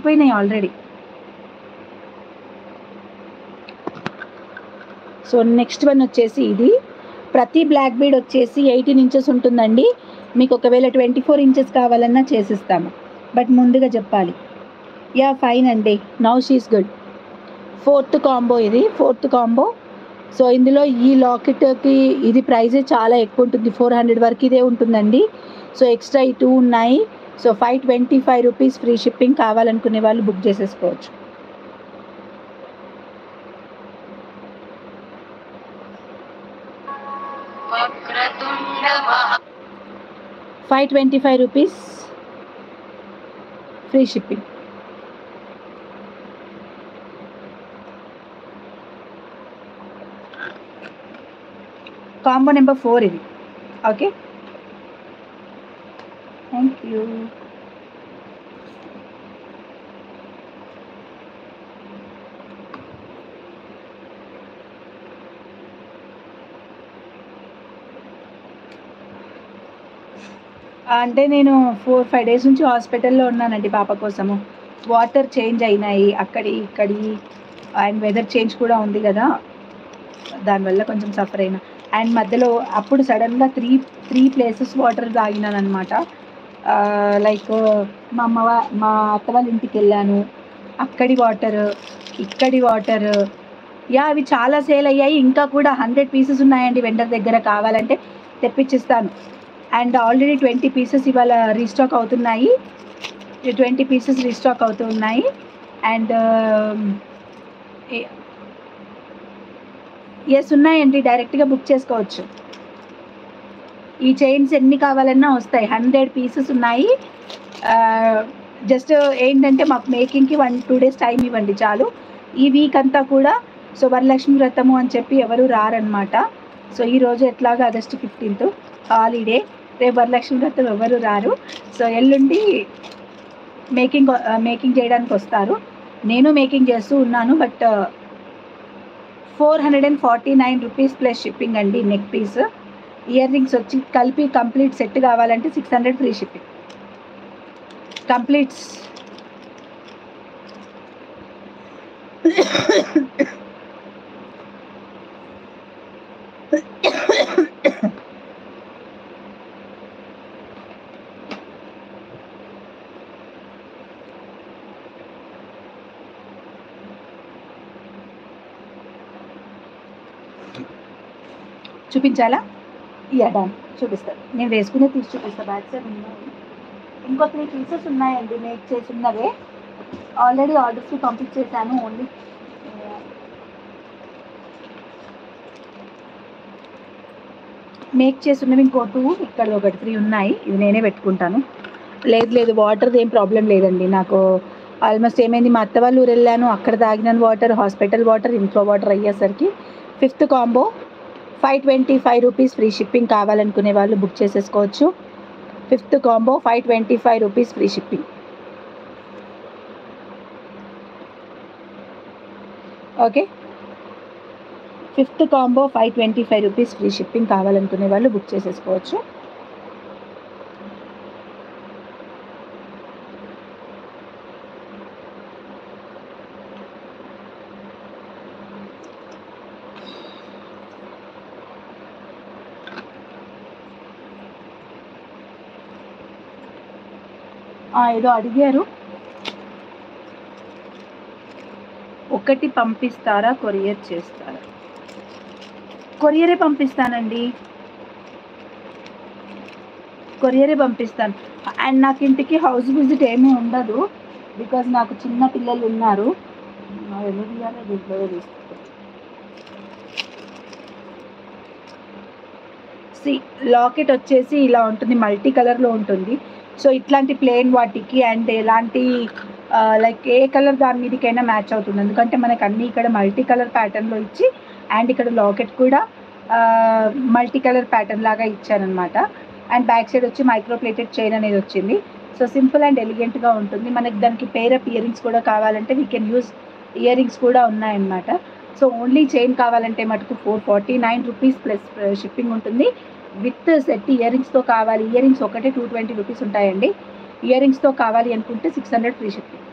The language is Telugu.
అయిపోయినాయి ఆల్రెడీ. సో నెక్స్ట్ వన్ వచ్చేసి ఇది ప్రతి బ్లాక్ బీడ్ వచ్చేసి 18 ఇంచెస్ ఉంటుందండి. మీకు ఒకవేళ 24 ఇంచెస్ కావాలన్నా చేసిస్తాము, బట్ ముందుగా చెప్పాలి. యా ఫైన్ అండి, now she's good. 4th combo, ఇది 4th కాంబో. సో ఇందులో ఈ లాకెట్కి ఇది ప్రైజే చాలా ఎక్కువ ఉంటుంది, 400 వరకు ఇదే ఉంటుందండి. సో ఎక్స్ట్రా ఈ 2 ఉన్నాయి. So 525 rupees free shipping. కావాలనుకునే వాళ్ళు బుక్ చేసేసుకోవచ్చు. ₹525 ఫ్రీ షిప్పింగ్. కాంబో నెంబర్ 4 ఇది. Okay, thank you. అంటే నేను 4-5 డేస్ నుంచి హాస్పిటల్లో ఉన్నానండి పాప కోసము. వాటర్ చేంజ్ అయినాయి అక్కడి ఇక్కడి, అండ్ వెదర్ చేంజ్ కూడా ఉంది కదా, దానివల్ల కొంచెం సఫర్ అయినా. అండ్ మధ్యలో అప్పుడు సడన్గా త్రీ ప్లేసెస్ వాటర్ తాగినాను అనమాట. లైక్ మా అత్త వాళ్ళ ఇంటికి వెళ్ళాను, అక్కడి వాటర్, ఇక్కడి వాటర్. యా అవి చాలా సేల్ అయ్యాయి. ఇంకా కూడా 100 పీసెస్ ఉన్నాయండి వెండర్ దగ్గర, కావాలంటే తెప్పించిస్తాను. అండ్ ఆల్రెడీ 20 పీసెస్ ఇవాళ రీస్టాక్ అవుతున్నాయి. 20 పీసెస్ రీస్టాక్ అవుతూ ఉన్నాయి. అండ్ ఎస్ ఉన్నాయండి, డైరెక్ట్గా బుక్ చేసుకోవచ్చు. ఈ చైన్స్ ఎన్ని కావాలన్నా వస్తాయి. 100 పీసెస్ ఉన్నాయి. జస్ట్ ఏంటంటే మాకు మేకింగ్కి 1-2 డేస్ టైం ఇవ్వండి చాలు. ఈ వీక్ అంతా కూడా సో వరలక్ష్మి వ్రతము అని చెప్పి ఎవరు రారనమాట. సో ఈరోజు ఎట్లాగా ఆగస్ట్ 15th హాలిడే, రేపు వరలక్ష్మి వ్రతం ఎవరు రారు. సో ఎల్లుండి మేకింగ్ చేయడానికి వస్తారు. నేను మేకింగ్ చేస్తూ ఉన్నాను. బట్ 449 రూపీస్ ప్లస్ షిప్పింగ్ అండి. నెక్ పీస్, ఇయర్ రింగ్స్ వచ్చి కలిపి కంప్లీట్ సెట్ కావాలంటే 600 ఫ్రీ షిప్పింగ్. కంప్లీట్స్ చూపించాలా? డన్, చూపిస్తాను. నేను వేసుకునే తీసి చూపిస్తాను. బ్యాక్ సైడ్ ఉన్నాయి, ఇంకో 3 పీసెస్ ఉన్నాయండి మేక్ చేసి ఉన్నవే. ఆల్రెడీ ఆర్డర్స్కి పంపించేసాను. ఓన్లీ మేక్ చేసి ఉన్నవి ఇంకో 2, ఇక్కడ ఒకటి 3 ఉన్నాయి. ఇది నేనే పెట్టుకుంటాను. లేదు వాటర్ది ఏం ప్రాబ్లం లేదండి నాకు. ఆల్మోస్ట్ ఏమైంది, మా అత్త వాళ్ళు ఊరు వెళ్ళాను, అక్కడ తాగినాను వాటర్, హాస్పిటల్ వాటర్, ఇంట్లో వాటర్ అయ్యేసరికి 5th combo 525 rupees free shipping. కావాలనుకునే వాళ్ళు బుక్ చేసేసుకోవచ్చు. 5th combo 525 rupees free shipping. Okay, 5th combo 525 rupees free shipping. కావాలనుకునే వాళ్ళు బుక్ చేసేసుకోవచ్చు. ఏదో అడిగారు, ఒకటి పంపిస్తారా, కొరియర్ చేస్తారా? కొరియరే పంపిస్తానండి, కొరియరే పంపిస్తాను. అండ్ నాకు ఇంటికి హౌస్ విజిట్ ఏమీ ఉండదు, బికాజ్ నాకు చిన్న పిల్లలు ఉన్నారు. లాకెట్ వచ్చేసి ఇలా ఉంటుంది, మల్టీ కలర్లో ఉంటుంది. సో ఇట్లాంటి ప్లెయిన్ వాటికి అండ్ ఎలాంటి లైక్ ఏ కలర్ దాని మీదకైనా మ్యాచ్ అవుతుంది. ఎందుకంటే మనకు అన్నీ ఇక్కడ మల్టీ కలర్ ప్యాటర్న్లో ఇచ్చి, అండ్ ఇక్కడ లాకెట్ కూడా మల్టీ కలర్ ప్యాటర్న్ లాగా ఇచ్చారనమాట. అండ్ బ్యాక్ సైడ్ వచ్చి మైక్రో ప్లేటెడ్ చైన్ అనేది వచ్చింది. సో సింపుల్ అండ్ ఎలిగెంట్గా ఉంటుంది. మనకి దానికి పేరప్ ఇయర్ రింగ్స్ కూడా కావాలంటే we can use ear rings కూడా ఉన్నాయన్నమాట. సో ఓన్లీ చైన్ కావాలంటే మటుకు 449 రూపీస్ ప్లస్ షిప్పింగ్ ఉంటుంది. విత్ సెట్ ఇయర్ రింగ్స్తో కావాలి, ఇయర్ రింగ్స్ ఒకటే 220 రూపీస్ ఉంటాయండి. ఇయర్ రింగ్స్తో కావాలి అనుకుంటే 600 ఫ్రీ షిప్పింగ్.